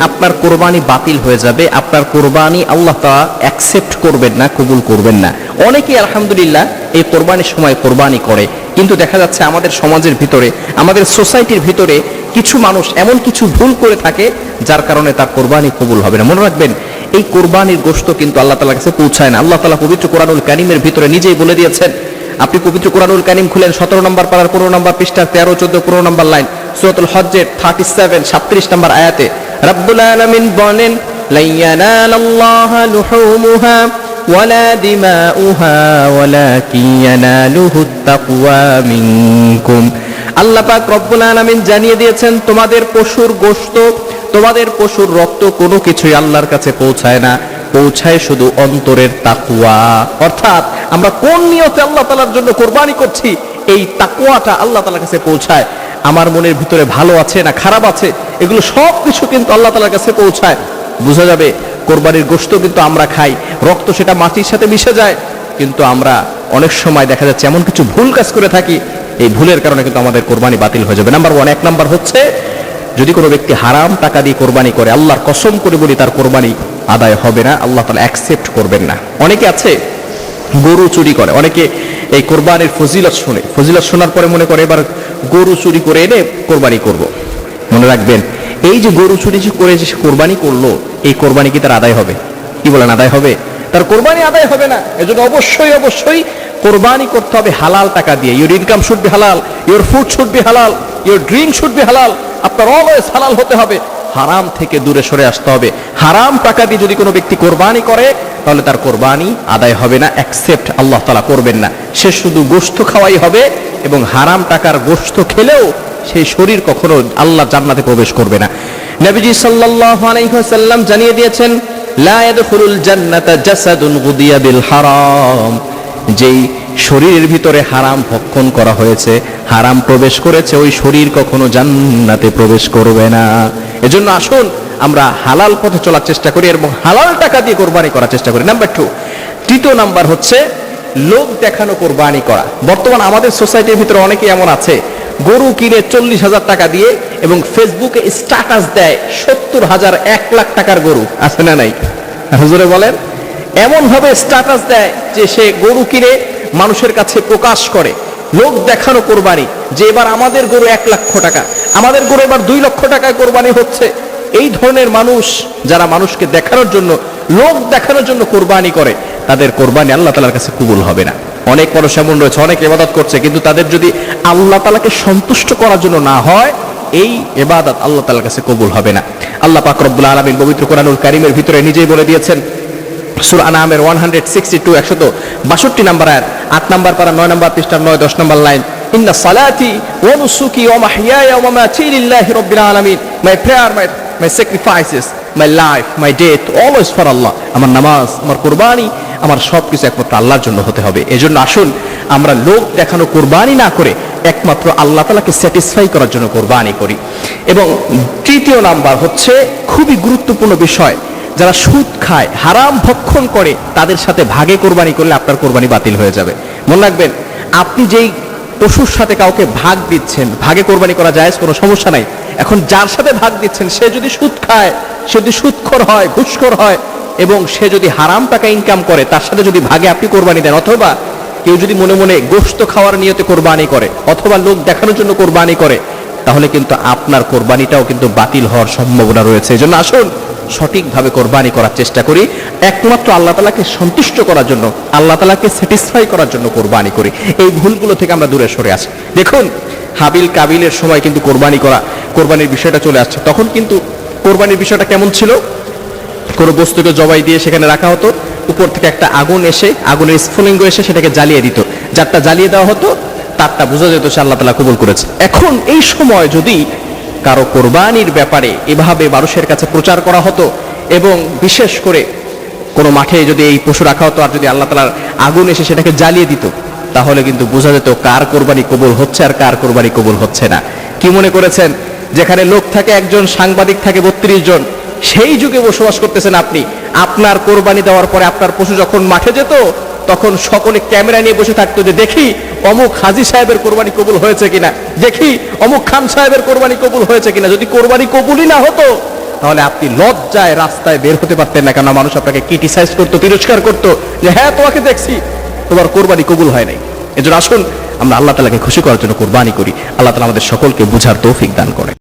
আপনার কোরবানি বাতিল হয়ে যাবে, আপনার কোরবানি আল্লাহ তাআলা অ্যাকসেপ্ট করবেন না, কবুল করবেন না। অনেকেই আলহামদুলিল্লাহ এই কোরবানির সময় কোরবানি করে, কিন্তু দেখা যাচ্ছে আমাদের সমাজের ভিতরে, আমাদের সোসাইটির ভিতরে কিছু মানুষ এমন কিছু ভুল করে থাকে যার কারণে তার কোরবানি কবুল হবে না। মনে রাখবেন, এই কোরবানির গোশত কিন্তু আল্লাহ তাআলার কাছে পৌঁছায় না। আল্লাহ তাআলা পবিত্র কোরআনুল কারীমের ভিতরে নিজেই বলে দিয়েছেন। আপনি পবিত্র কোরআনুল কারীম খুলেন 17 নম্বর পারার 15 নম্বর পৃষ্ঠা 13, 14, 15 নম্বর লাইন, সূরাতুল হজ্জের 37, 37 নম্বর আয়াতে রব্বুল আলামিন বলেন, লা ইয়ানালাল্লাহা লুহুমুহা ওয়ালা দিমাউহা ওয়ালাকিন ইয়ানালুহুত তাকওয়া মিনকুম। আল্লাহ পাক রব্বুল আলামিন জানিয়ে দিয়েছেন, তোমাদের পশুর গোশত, তোমাদের পশুর রক্ত কোনো কিছুই আল্লাহর কাছে পৌঁছায় না, পৌঁছায় শুধু অন্তরের তাকওয়া। অর্থাৎ আমরা কোন নিয়তে আল্লাহ তাআলার জন্য কোরবানি করছি, এই তাকওয়াটা আল্লাহ তাআলার কাছে পৌঁছায়। আমার মনের ভিতরে ভালো আছে না খারাপ আছে, এগুলো সব কিছু কিন্তু আল্লাহ তাআলার কাছে পৌঁছায়। বোঝা যাবে কোরবানির গোশত কিন্তু আমরা খাই, রক্ত সেটা মাটির সাথে মিশে যায়, কিন্তু আমরা অনেক সময় দেখা যাচ্ছে এমন কিছু ভুল কাজ করে থাকি, এই ভুলের কারণে কিন্তু আমাদের কোরবানি বাতিল হয়ে যাবে। নাম্বার 1, 1 নাম্বার হচ্ছে, যদি কোনো ব্যক্তি হারাম টাকা দিয়ে কোরবানি করে, আল্লাহর কসম করে বলি তার কোরবানি আদায় হবে না, আল্লাহ তাআলা অ্যাকসেপ্ট করবেন না। অনেকে আছে গরু চুরি করে, অনেকে এই কোরবানির ফজিলত শুনে, ফজিলত শোনার পরে মনে করে এবার গরু চুরি করে এনে কোরবানি করব। মনে রাখবেন, এই যে গরু চুরি করে যে কোরবানি করলো, এই কোরবানি কি তার আদায় হবে? কি বলেন, আদায় হবে? তার কোরবানি আদায় হবে না। এজন্য অবশ্যই অবশ্যই কোরবানি করতে হবে হালাল টাকা দিয়ে। ইউর ইনকাম শুড বি হালাল, ইউর ফুড শুড বি হালাল, ইউর ড্রিঙ্ক শুড বি হালাল। আপনার অলওয়েজ হালাল হতে হবে, হারাম থেকে দূরে সরে আসতে হবে। হারাম টাকা দিয়ে যদি কোনো ব্যক্তি কোরবানি করে, তাহলে তার কোরবানি আদায় হবে না, অ্যাকসেপ্ট আল্লাহ তাআলা করবেন না। সে শুধু গোশত খাওয়াই হবে, এবং হারাম টাকার গোশত খেলেও সেই শরীর কখনো আল্লাহর জান্নাতে প্রবেশ করবে না। নবীজি সাল্লাল্লাহু আলাইহি ওয়াসাল্লাম জানিয়ে দিয়েছেন, লা ইয়াদখুলুল জান্নাতা জাসাদুন গুদিয়া বিল হারাম। যেই শরীরের ভিতরে হারাম ভক্ষণ করা হয়েছে, হারাম প্রবেশ করেছে, ওই শরীর কখনো জান্নাতে প্রবেশ করবে না। এজন্য আসুন আমরা হালাল পথে চলার চেষ্টা করি এবং হালাল টাকা দিয়ে কোরবানি করার চেষ্টা করি। নাম্বার 2, তৃতীয় নাম্বার হচ্ছে লোক দেখানো কোরবানি করা। বর্তমান আমাদের সোসাইটির ভিতরে অনেকে এমন আছে, গরু কিনে 40,000 টাকা দিয়ে এবং ফেসবুকে স্ট্যাটাস দেয় 70,000, 1 লাখ টাকার গরু। আছে না নাই? হুজুরে বলেন, এমন ভাবে স্ট্যাটাস দেয় যে সে গরু কিনে মানুষের কাছে প্রকাশ করে, লোক দেখানো কোরবানি, যে এবার আমাদের গরু 1 লক্ষ টাকা, আমাদের গরু এবার 2 লক্ষ টাকায় কোরবানি হচ্ছে। এই ধরনের মানুষ যারা মানুষকে দেখানোর জন্য, লোক দেখানোর জন্য কোরবানি করে, তাদের কোরবানি আল্লাহ তাআলার কাছে কবুল হবে না। অনেক মানুষ এমন রয়েছে, অনেক ইবাদত করছে, কিন্তু তাদের যদি আল্লাহ তাআলাকে সন্তুষ্ট করার জন্য না হয়, এই ইবাদত আল্লাহ তাআলার কাছে কবুল হবে না। আল্লাহ পাক রব্বুল আলামিন পবিত্র কোরআনুল কারীমের ভিতরে নিজেই বলে দিয়েছেন, সূরা আনামের 162, 162 নম্বর আয়াত, 8 নম্বর পারা 9 নম্বর পৃষ্ঠা 9, 10 নম্বর লাইন, ইন্না সালাতি ওয়া নুসুকি ওয়া মাহইয়ায়া ওয়া মামাতি লিল্লাহি রাব্বিল আলামিন। My prayer, my sacrifices, my life, my death, always for Allah. আমার নামাজ, আমার কোরবানি, আমার সবকিছু একমাত্র আল্লাহর জন্য হতে হবে। এজন্য আসুন আমরা লোক দেখানো কোরবানি না করে একমাত্র আল্লাহ তাআলাকে স্যাটিসফাই করার জন্য কোরবানি করি। এবং তৃতীয় নাম্বার হচ্ছে খুবই গুরুত্বপূর্ণ বিষয়, যারা সুদ খায়, হারাম ভক্ষণ করে, তাদের সাথে ভাগে কোরবানি করলে আপনার কোরবানি বাতিল হয়ে যাবে। মনে রাখবেন, আপনি যেই পশুর সাথে কাউকে ভাগ দিচ্ছেন, ভাগে কোরবানি করা জায়েজ, কোনো সমস্যা নাই। এখন যার সাথে ভাগ দিচ্ছেন সে যদি সুদ খায়, সে যদি সুদখোর হয়, ঘুষখোর হয়, এবং সে যদি হারাম টাকা ইনকাম করে, তার সাথে যদি ভাগে আপনি কোরবানি দেন, অথবা কেউ যদি মনে মনে গোশত খাওয়ার নিয়তে কোরবানি করে, অথবা লোক দেখানোর জন্য কোরবানি করে, তাহলে কিন্তু আপনার কোরবানিটাও কিন্তু বাতিল হওয়ার সম্ভাবনা রয়েছে। এজন্য আসুন সঠিকভাবে কোরবানি করার চেষ্টা করি, একমাত্র আল্লাহ তাআলাকে সন্তুষ্ট করার জন্য, আল্লাহ তাআলাকে স্যাটিসফাই করার জন্য কোরবানি করি। এই ভুলগুলো থেকে আমরা দূরে সরে আসি। দেখুন, হাবিল কাবিলের সময় কিন্তু কোরবানির বিষয়টা চলে আসছে। তখন কিন্তু কোরবানির বিষয়টা কেমন ছিল? কোনো বস্তুকে জবাই দিয়ে সেখানে রাখা হতো, উপর থেকে একটা আগুন এসে, আগুনের স্ফুলিঙ্গ এসে সেটাকে জ্বালিয়ে দিত। যারটা জ্বালিয়ে দেওয়া হতো তারটা বোঝা যেত সে আল্লাহ তাআলা কবুল করেছে। এখন এই সময় যদি কারো কোরবানির ব্যাপারে এভাবে মানুষের কাছে প্রচার করা হতো, এবং বিশেষ করে কোনো মাঠে যদি এই পশু রাখা হতো আর যদি আল্লাহ তাআলার আগুন এসে সেটাকে জ্বালিয়ে দিত, তাহলে কিন্তু বোঝা যেত কার কোরবানি কবুল হচ্ছে আর কার কোরবানি কবুল হচ্ছে না। কি মনে করেছেন, যেখানে লোক থাকে একজন, সাংবাদিক থাকে 32 জন, সেই যুগে বসবাস করতেছেন আপনি? আপনার কোরবানি দেওয়ার পরে আপনার পশু যখন মাঠে যেত, তখন সকলে ক্যামেরা নিয়ে বসে থাকতো যে দেখি অমুক হাজী সাহেবের কোরবানি কবুল হয়েছে কিনা, দেখি অমুক খান সাহেবের কোরবানি কবুল হয়েছে কিনা। যদি কোরবানি কবুলই না হতো, তাহলে আপনি লজ্জায় রাস্তায় বের হতে পারতেন না, কেন মানুষ আপনাকে ক্রিটিসাইজ করতো, তিরস্কার করতো যে হ্যাঁ তোমাকে দেখছি তোমার কোরবানি কবুল হয় নাই। এজন্য আসুন আমরা আল্লাহ তাআলাকে খুশি করার জন্য কোরবানি করি। আল্লাহ তাআলা আমাদের সকলকে বুঝার তৌফিক দান করে।